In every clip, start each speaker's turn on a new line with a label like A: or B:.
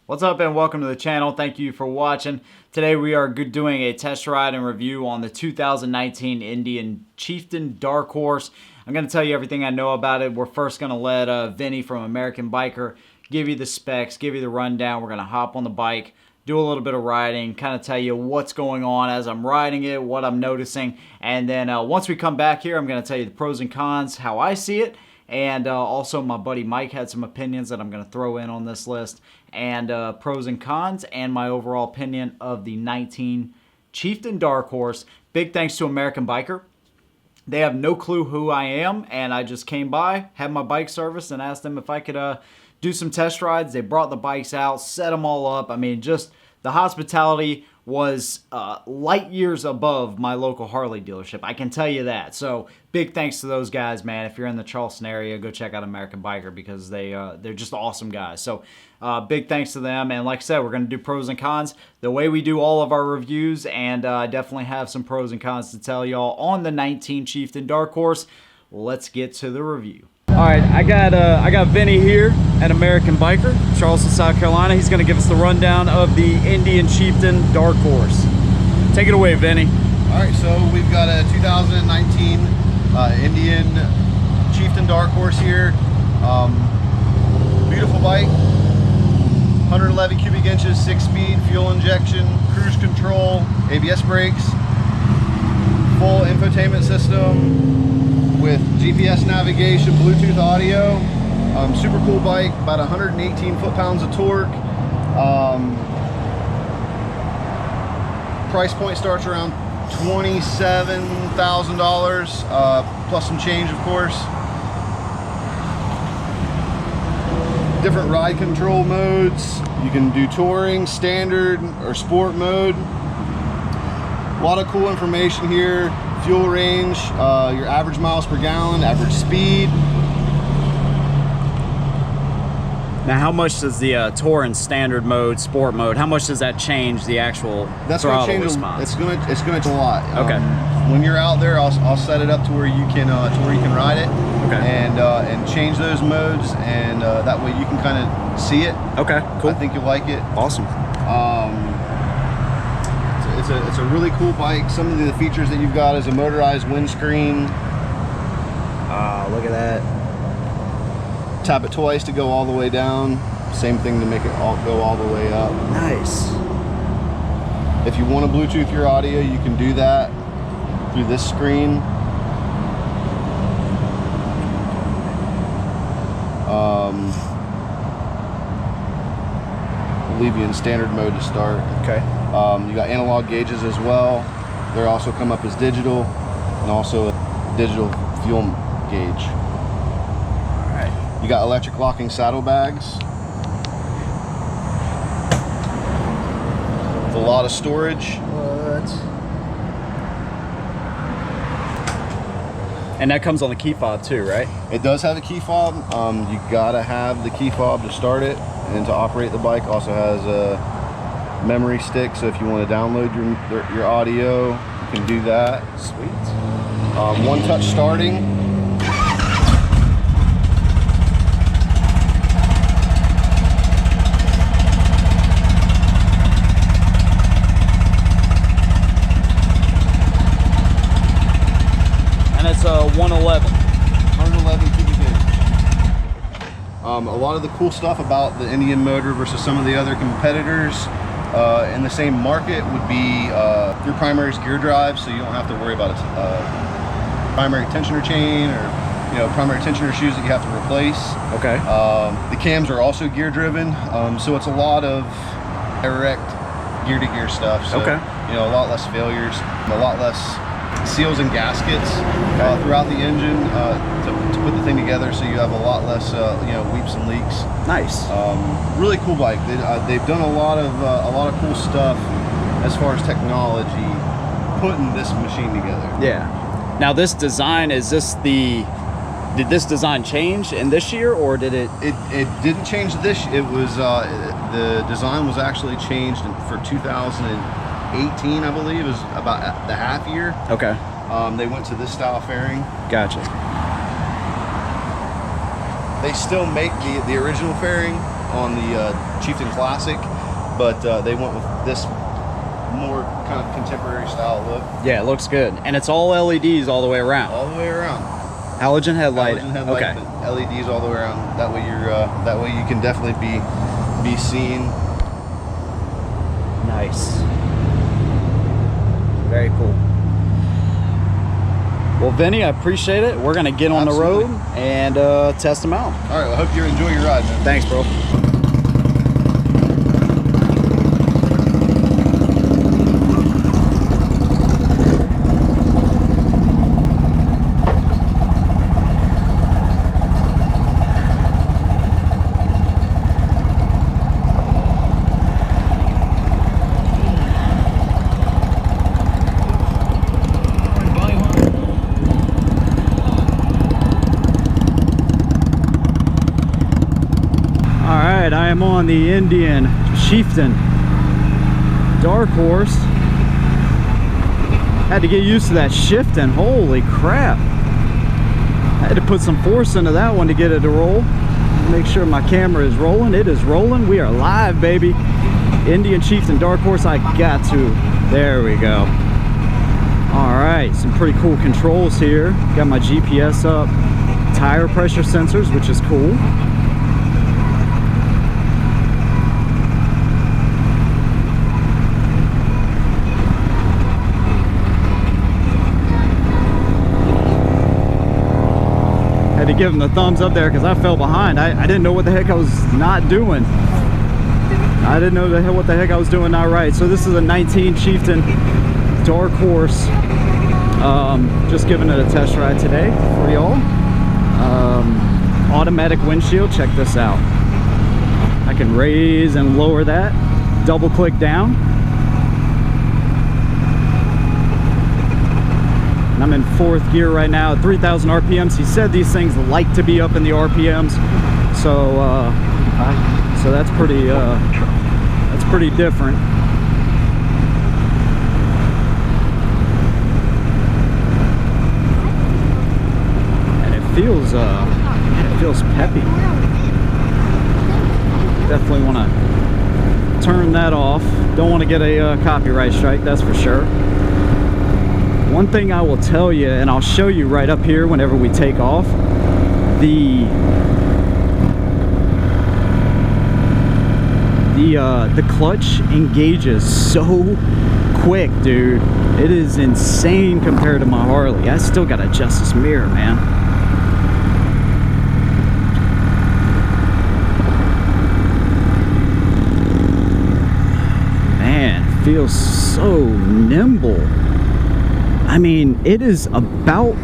A: What's up and welcome to the channel. Thank you for watching. Today we are doing a test ride and review on the 2019 Indian Chieftain Dark Horse. I'm going to tell you everything I know about it. We're first going to let Vinny from American Biker give you the specs, give you the rundown. We're going to hop on the bike, do a little bit of riding, kind of tell you what's going on as I'm riding it, what I'm noticing. And then once we come back here, I'm going to tell you the pros and cons, how I see it. And also my buddy Mike had some opinions that I'm going to throw in on this list. And pros and cons and my overall opinion of the 19 Chieftain Dark Horse. Big thanks to American Biker. They have no clue who I am, and I just came by, had my bike serviced, and asked them if I could do some test rides. They brought the bikes out, set them all up. I mean, just the hospitality was light years above my local Harley dealership. I can tell you that. So big thanks to those guys, man. If you're in the Charleston area, go check out American Biker because they're just awesome guys. So big thanks to them. And like I said, we're going to do pros and cons the way we do all of our reviews. And I definitely have some pros and cons to tell y'all on the 19 Chieftain Dark Horse. Let's get to the review. All right, I got Vinny here at American Biker, Charleston, South Carolina. He's going to give us the rundown of the Indian Chieftain Dark Horse. Take it away, Vinny.
B: All right, so we've got a 2019 Indian Chieftain Dark Horse here. Beautiful bike, 111 cubic inches, 6-speed, fuel injection, cruise control, ABS brakes, full infotainment system with GPS navigation, Bluetooth audio. Super cool bike, about 118 foot-pounds of torque. Price point starts around $27,000 plus some change, of course. Different ride control modes. You can do touring, standard, or sport mode. A lot of cool information here. Fuel range, your average miles per gallon, average speed.
A: Now, how much does the touring standard mode, sport mode, how much does that change the actual throttle response?
B: It's gonna change a lot.
A: Okay.
B: When you're out there, I'll set it up to where you can ride it.
A: Okay.
B: And change those modes, and that way you can kind of see it.
A: Okay. Cool.
B: I think you'll like it.
A: Awesome.
B: It's a really cool bike. Some of the features that you've got is a motorized windscreen.
A: Look at that.
B: Tap it twice to go all the way down. Same thing to make it go all the way up.
A: Nice.
B: If you want to Bluetooth your audio, you can do that through this screen. We'll leave you in standard mode to start.
A: Okay.
B: You got analog gauges as well. They also come up as digital, and also a digital fuel gauge.
A: All right.
B: You got electric locking saddlebags. With a lot of storage.
A: What? And that comes on the key fob too, right?
B: It does have a key fob. You gotta have the key fob to start it, and to operate the bike. Also has a memory stick, so if you want to download your audio, you can do that.
A: Sweet.
B: One touch starting.
A: And it's a 111
B: cubic inch. A lot of the cool stuff about the Indian motor versus some of the other competitors in the same market would be your primary is gear drive, so you don't have to worry about a primary tensioner chain or primary tensioner shoes that you have to replace.
A: Okay.
B: The cams are also gear driven, so it's a lot of direct gear to gear stuff. So,
A: okay.
B: A lot less failures, a lot less seals and gaskets throughout the engine to put the thing together, so you have a lot less weeps and leaks.
A: Nice.
B: Really cool bike. They've done a lot of cool stuff as far as technology putting this machine together.
A: Yeah. Now this design, did this design change in this year, or did it?
B: It didn't change this. It was the design was actually changed for 2018, I believe. It was about the half year.
A: Okay.
B: They went to this style fairing.
A: Gotcha.
B: They still make the original fairing, on the Chieftain Classic, but they went with this more kind of contemporary style look.
A: Yeah, it looks good. And it's all LEDs all the way around.
B: All the way around.
A: Halogen headlight.
B: Halogen headlight,
A: okay.
B: but LEDs all the way around. That way that way you can definitely be seen.
A: Nice. Very cool. Well, Vinny, I appreciate it. We're gonna get on
B: Absolutely.
A: the road and test them out.
B: All right, well, I hope you enjoy your ride, man.
A: Thanks, bro. I am on the Indian Chieftain Dark Horse. Had to get used to that shifting. Holy crap. I had to put some force into that one to get it to roll. Make sure my camera is rolling. It is rolling. We are live, baby. Indian Chieftain Dark Horse. I got to. There we go. All right, some pretty cool controls here. Got my GPS up. Tire pressure sensors, which is cool. To give him the thumbs up there because I fell behind. I didn't know what the heck I was not doing. I didn't know what the heck I was doing not right. So this is a 19 Chieftain Dark Horse. Just giving it a test ride today for y'all. Automatic windshield. Check this out. I can raise and lower that. Double click down. I'm in 4th gear right now at 3,000 RPMs. He said these things like to be up in the RPMs, so that's pretty different. And it feels peppy. Definitely want to turn that off. Don't want to get a copyright strike, that's for sure. One thing I will tell you, and I'll show you right up here whenever we take off, the clutch engages so quick, dude. It is insane compared to my Harley. I still gotta adjust this mirror, man. Man, it feels so nimble. I mean, it is about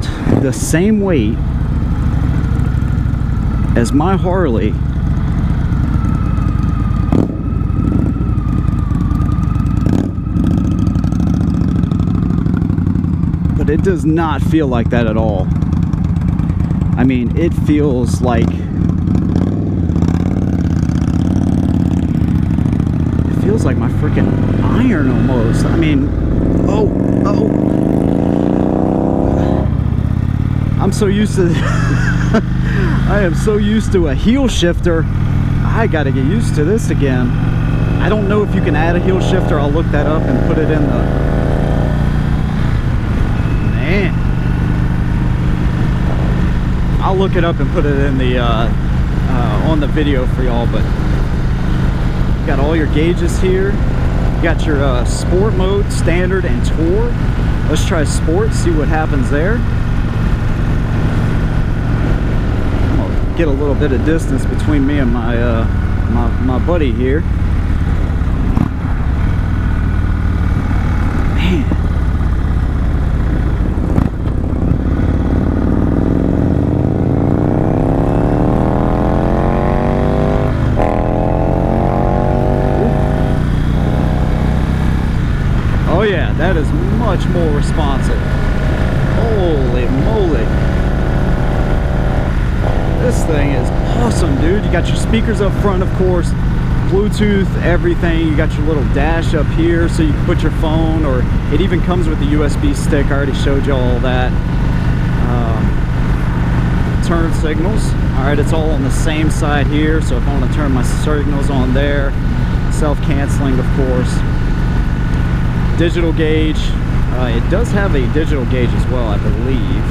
A: the same weight as my Harley. But it does not feel like that at all. I mean, it feels like my freaking iron almost. I mean, oh. I'm so used to I am so used to a heel shifter. I gotta get used to this again. I don't know if you can add a heel shifter. I'll look that up and put it in the... Man. I'll look it up and put it in the on the video for y'all. But you got all your gauges here. You got your sport mode, standard, and tour. Let's try sport, see what happens there. Get a little bit of distance between me and my my buddy here. Man. Oh yeah, that is much more responsive. Holy moly. This thing is awesome, dude. You got your speakers up front, of course, Bluetooth, everything. You got your little dash up here so you can put your phone, or it even comes with a USB stick. I already showed you all that. turn signals. All right, it's all on the same side here, so if I want to turn my signals on there, self-canceling, of course. Digital gauge. It does have a digital gauge as well, I believe.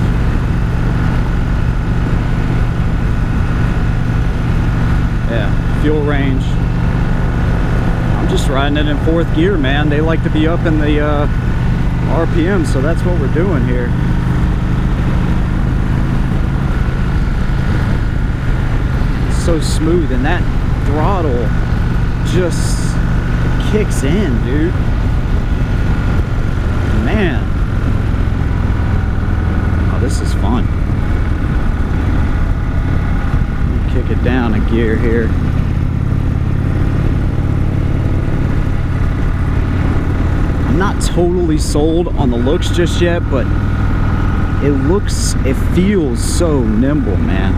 A: Yeah, fuel range. I'm just riding it in 4th gear, man. They like to be up in the RPM, so that's what we're doing here. So smooth, and that throttle just kicks in, dude. Man, oh, this is fun. Kick it down a gear here. I'm not totally sold on the looks just yet, but it feels so nimble, man.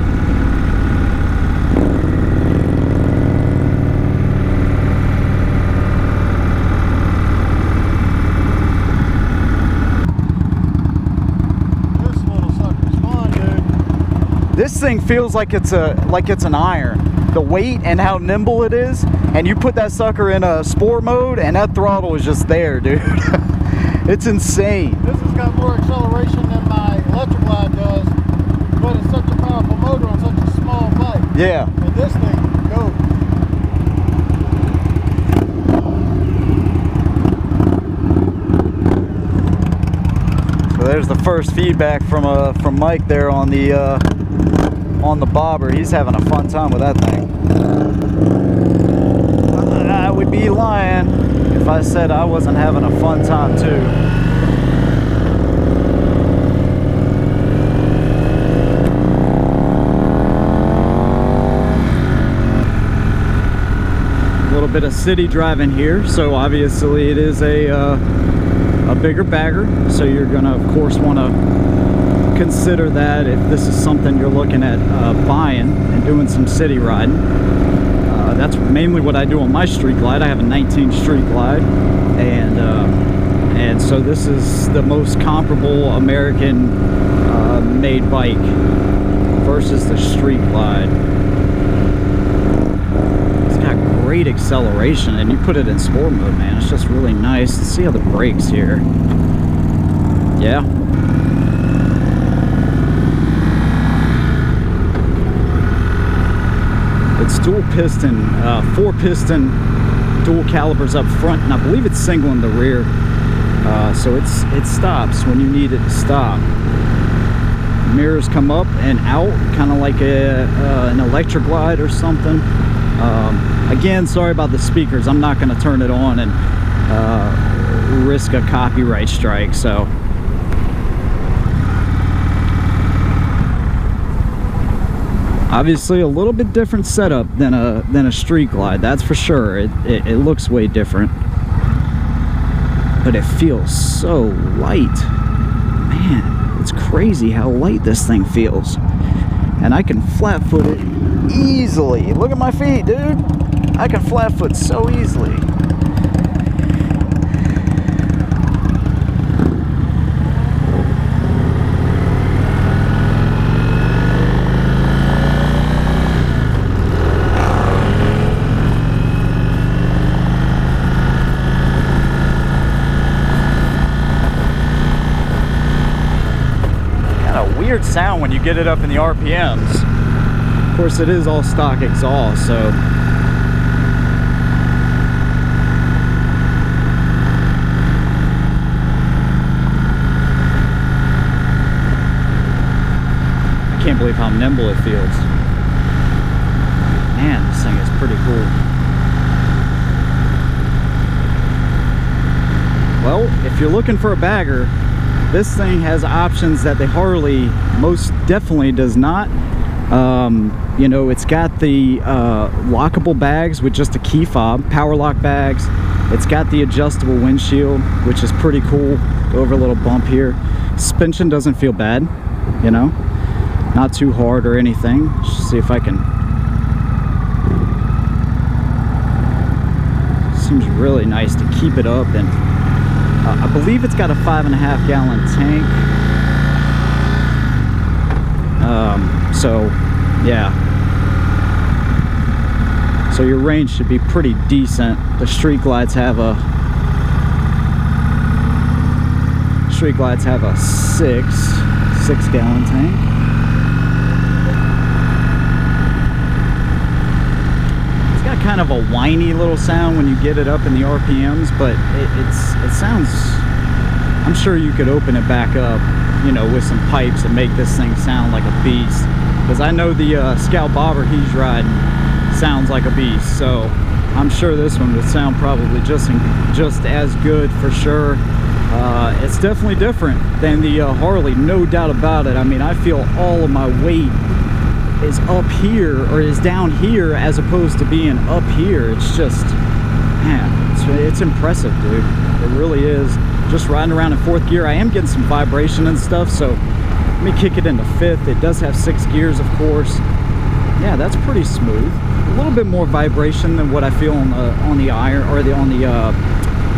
A: This thing feels like it's an iron. The weight and how nimble it is, and you put that sucker in a sport mode and that throttle is just there, dude. It's insane.
C: This has got more acceleration than my electric glide does, but it's such a powerful motor on such a small bike.
A: Yeah.
C: And this thing goes.
A: So there's the first feedback from Mike there on the bobber. He's having a fun time with that thing. I would be lying if I said I wasn't having a fun time too. A little bit of city driving here, so obviously it is a bigger bagger, so you're gonna of course want to consider that if this is something you're looking at buying and doing some city riding. That's mainly what I do on my street glide. I have a 19 street glide, and so this is the most comparable American made bike versus the street glide. It's got great acceleration, and you put it in sport mode, man, it's just really nice. Let's see how the brakes here. Yeah. It's dual piston, 4-piston dual calipers up front, and I believe it's single in the rear. So it stops when you need it to stop. Mirrors come up and out, kind of like an electric glide or something. Again, sorry about the speakers. I'm not going to turn it on and risk a copyright strike. So. Obviously a little bit different setup than a street glide, that's for sure. It looks way different, but it feels so light. Man, it's crazy how light this thing feels. And I can flat foot it easily. Look at my feet, dude. I can flat foot so easily. Weird sound when you get it up in the RPMs. Of course, it is all stock exhaust, so I can't believe how nimble it feels. Man, this thing is pretty cool. Well, if you're looking for a bagger, this thing has options that the Harley most definitely does not. You know, it's got the lockable bags with just a key fob, power lock bags. It's got the adjustable windshield, which is pretty cool. Go over a little bump here. Suspension doesn't feel bad, you know, not too hard or anything. Let's see if I can. Seems really nice to keep it up, and I believe it's got a 5.5 gallon tank. So yeah, so your range should be pretty decent. The Street Glides have a 6-gallon tank. It's got kind of a whiny little sound when you get it up in the RPMs, but it sounds, I'm sure you could open it back up, you know, with some pipes and make this thing sound like a beast. Because I know the Scout Bobber he's riding sounds like a beast, so I'm sure this one would sound probably just as good for sure. It's definitely different than the Harley, no doubt about it. I mean, I feel all of my weight is up here, or is down here, as opposed to being up here. It's just, man, it's impressive, dude. It really is. Just riding around in 4th gear, I am getting some vibration and stuff, so let me kick it into 5th. It does have 6 gears, of course. Yeah, that's pretty smooth. A little bit more vibration than what I feel on the iron, or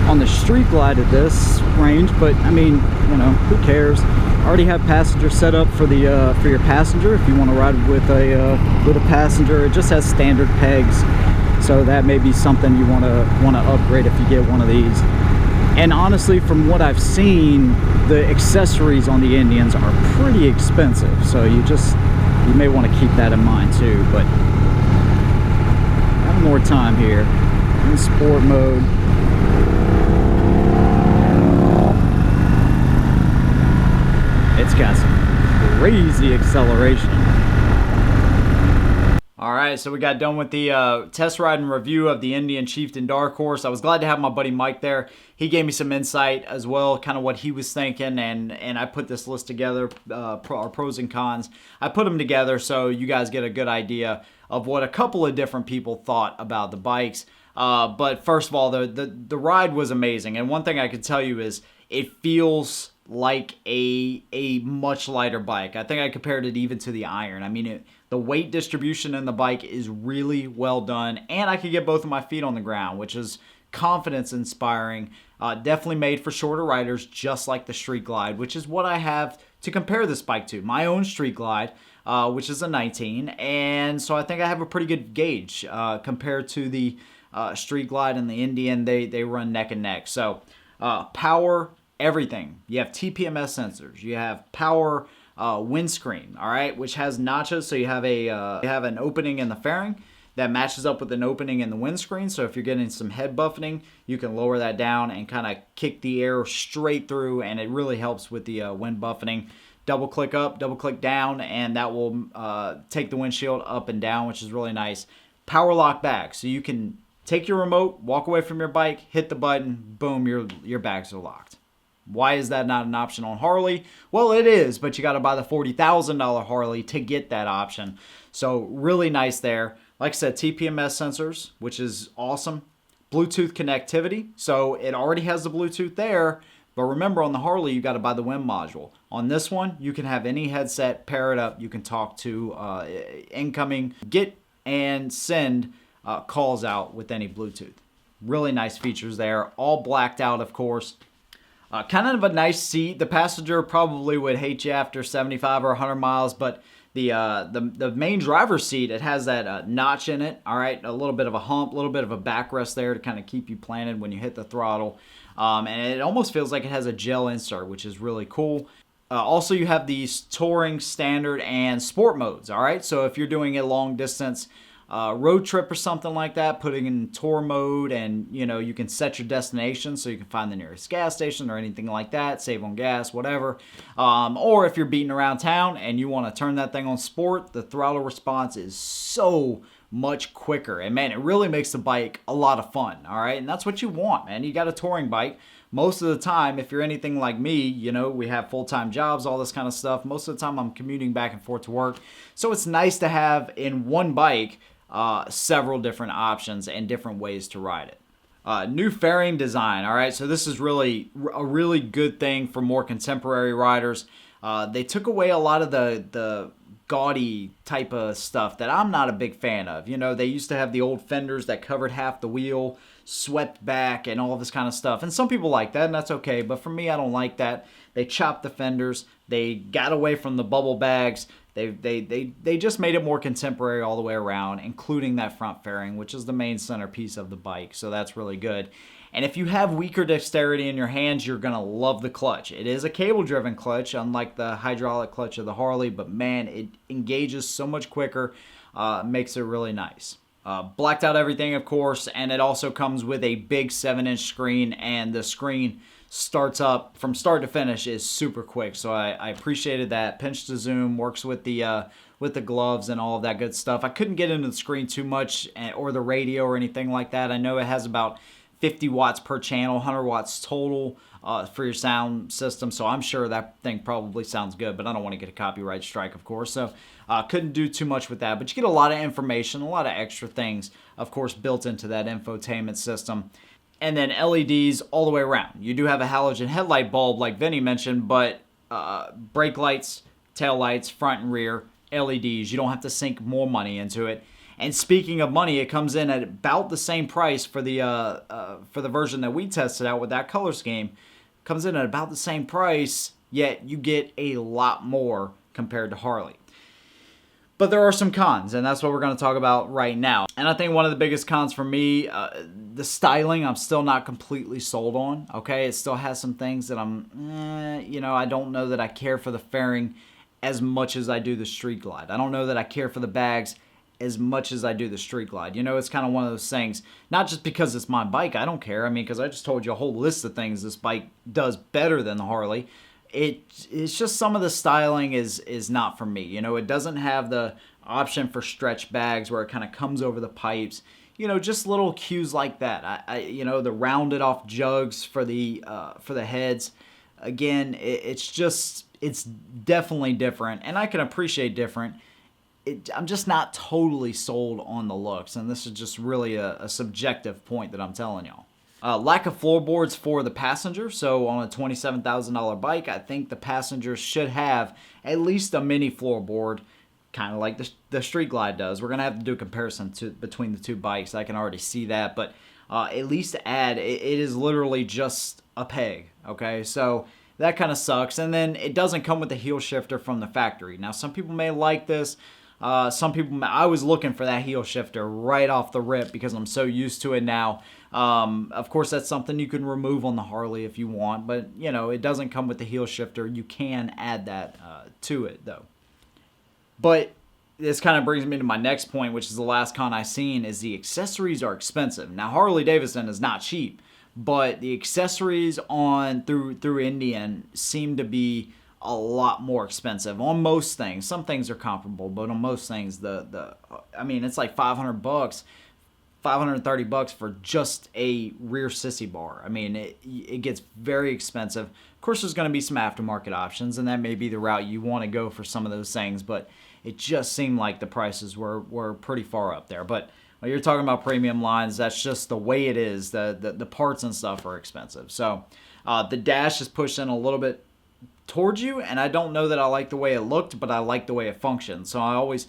A: on the Street Glide at this range, but I mean, you know, who cares? I already have passenger set up for the for your passenger if you want to ride with a passenger. It just has standard pegs, so that may be something you want to upgrade if you get one of these. And honestly, from what I've seen, the accessories on the Indians are pretty expensive, so you may want to keep that in mind too. But have more time here in sport mode. It's got some crazy acceleration. All right, so we got done with the test ride and review of the Indian Chieftain Dark Horse. I was glad to have my buddy Mike there. He gave me some insight as well, kind of what he was thinking, and I put this list together, our pros and cons. I put them together so you guys get a good idea of what a couple of different people thought about the bikes. But first of all, the ride was amazing, and one thing I could tell you is it feels like a much lighter bike. I think I compared it even to the Iron. I mean, the weight distribution in the bike is really well done, and I could get both of my feet on the ground, which is confidence inspiring. Definitely made for shorter riders, just like the Street Glide, which is what I have to compare this bike to. My own Street Glide, which is a 19, and so I think I have a pretty good gauge compared to the Street Glide and the Indian. They run neck and neck. So power, everything. You have TPMS sensors. You have power windscreen, all right, which has notches. So you have an opening in the fairing that matches up with an opening in the windscreen. So if you're getting some head buffeting, you can lower that down and kind of kick the air straight through, and it really helps with the wind buffeting. Double click up, double click down, and that will take the windshield up and down, which is really nice. Power lock back, so you can take your remote, walk away from your bike, hit the button, boom, your bags are locked. Why is that not an option on Harley? Well, it is, but you got to buy the $40,000 Harley to get that option. So really nice there. Like I said, TPMS sensors, which is awesome. Bluetooth connectivity, so it already has the Bluetooth there. But remember, on the Harley, you got to buy the WIM module. On this one, you can have any headset, pair it up. You can talk to incoming, get and send calls out with any Bluetooth. Really nice features there. All blacked out, of course. Kind of a nice seat. The passenger probably would hate you after 75 or 100 miles, but the main driver's seat, it has that notch in it, all right? A little bit of a hump, a little bit of a backrest there to kind of keep you planted when you hit the throttle. And it almost feels like it has a gel insert, which is really cool. Also, you have these touring, standard, and sport modes, all right? So if you're doing a long distance road trip or something like that, putting in tour mode, and you can set your destination so you can find the nearest gas station or anything like that, save on gas, whatever. Or if you're beating around town and you want to turn that thing on sport, the throttle response is so much quicker, and man, it really makes the bike a lot of fun. All right, and that's what you want, man. You got a touring bike. Most of the time, if you're anything like me, we have full-time jobs, all this kind of stuff. Most of the time I'm commuting back and forth to work, so it's nice to have in one bike several different options and different ways to ride it. New fairing design, all right? So this is really a really good thing for more contemporary riders. They took away a lot of the gaudy type of stuff that I'm not a big fan of. You know, they used to have the old fenders that covered half the wheel, swept back, and all this kind of stuff. And some people like that, and that's okay. But for me, I don't like that. They chopped the fenders. They got away from the bubble bags. They just made it more contemporary all the way around, including that front fairing, which is the main centerpiece of the bike. So that's really good. And if you have weaker dexterity in your hands, you're going to love the clutch. It is a cable-driven clutch, unlike the hydraulic clutch of the Harley, but man, it engages so much quicker, makes it really nice. Blacked out everything, of course, and it also comes with a big 7-inch screen, and the screen starts up from start to finish is super quick. So I appreciated that. Pinch to zoom, works with the gloves and all of that good stuff. I couldn't get into the screen too much or the radio or anything like that. I know it has about 50 watts per channel, 100 watts total for your sound system. So I'm sure that thing probably sounds good, but I don't want to get a copyright strike, of course. So couldn't do too much with that. But you get a lot of information, a lot of extra things, of course, built into that infotainment system. And then LEDs all the way around. You do have a halogen headlight bulb like Vinny mentioned, but brake lights, tail lights, front and rear, LEDs. You don't have to sink more money into it. And speaking of money, it comes in at about the same price for the version that we tested out with that color scheme. Comes in at about the same price, yet you get a lot more compared to Harley. But there are some cons, and that's what we're going to talk about right now. And I think one of the biggest cons for me, the styling, I'm still not completely sold on. Okay, it still has some things that I don't know that I care for the fairing as much as I do the Street Glide. I don't know that I care for the bags as much as I do the Street Glide. You know, it's kind of one of those things, not just because it's my bike, I don't care. I mean, because I just told you a whole list of things this bike does better than the Harley. It's just some of the styling is not for me. You know, it doesn't have the option for stretch bags where it kind of comes over the pipes. You know, just little cues like that. The rounded off jugs for the heads. Again, it's definitely different, and I can appreciate different. I'm just not totally sold on the looks, and this is just really a subjective point that I'm telling y'all. Lack of floorboards for the passenger. So on a $27,000 bike, I think the passenger should have at least a mini floorboard, kind of like the Street Glide does. We're going to have to do a comparison between the two bikes. I can already see that, but at least it is literally just a peg, okay? So that kind of sucks. And then it doesn't come with the heel shifter from the factory. Now, some people may like this. I was looking for that heel shifter right off the rip because I'm so used to it now. Of course, that's something you can remove on the Harley if you want, but it doesn't come with the heel shifter. You can add that to it though. But this kind of brings me to my next point, which is the last con I've seen, is the accessories are expensive. Now, Harley Davidson is not cheap, but the accessories through Indian seem to be a lot more expensive on most things. Some things are comparable, but on most things, it's like $500, $530 for just a rear sissy bar. I mean, it gets very expensive. Of course, there's going to be some aftermarket options, and that may be the route you want to go for some of those things, but it just seemed like the prices were pretty far up there. But when you're talking about premium lines, that's just the way it is. The parts and stuff are expensive. So the dash is pushed in a little bit towards you, and I don't know that I like the way it looked, but I like the way it functioned. So I always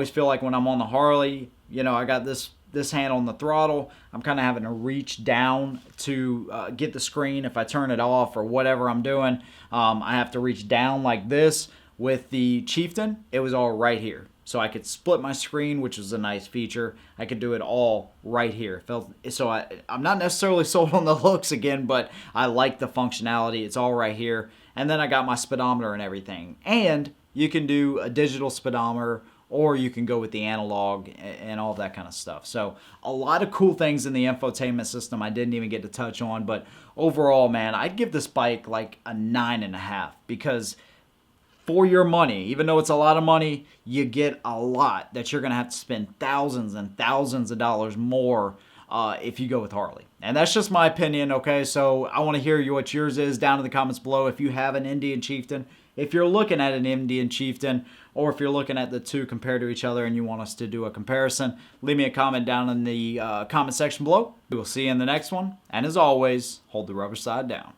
A: feel like when I'm on the Harley, I got this hand on the throttle, I'm kind of having to reach down to get the screen. If I turn it off or whatever I'm doing, I have to reach down like this. With the Chieftain, it was all right here. So I could split my screen, which was a nice feature. I could do it all right here. I'm not necessarily sold on the looks again, but I like the functionality. It's all right here. And then I got my speedometer and everything. And you can do a digital speedometer, or you can go with the analog and all that kind of stuff. So a lot of cool things in the infotainment system I didn't even get to touch on. But overall, man, I'd give this bike like a 9.5 because for your money, even though it's a lot of money, you get a lot that you're going to have to spend thousands and thousands of dollars more if you go with Harley. And that's just my opinion, okay? So I want to hear what yours is down in the comments below. If you have an Indian Chieftain, if you're looking at an Indian Chieftain, or if you're looking at the two compared to each other and you want us to do a comparison, leave me a comment down in the comment section below. We will see you in the next one. And as always, hold the rubber side down.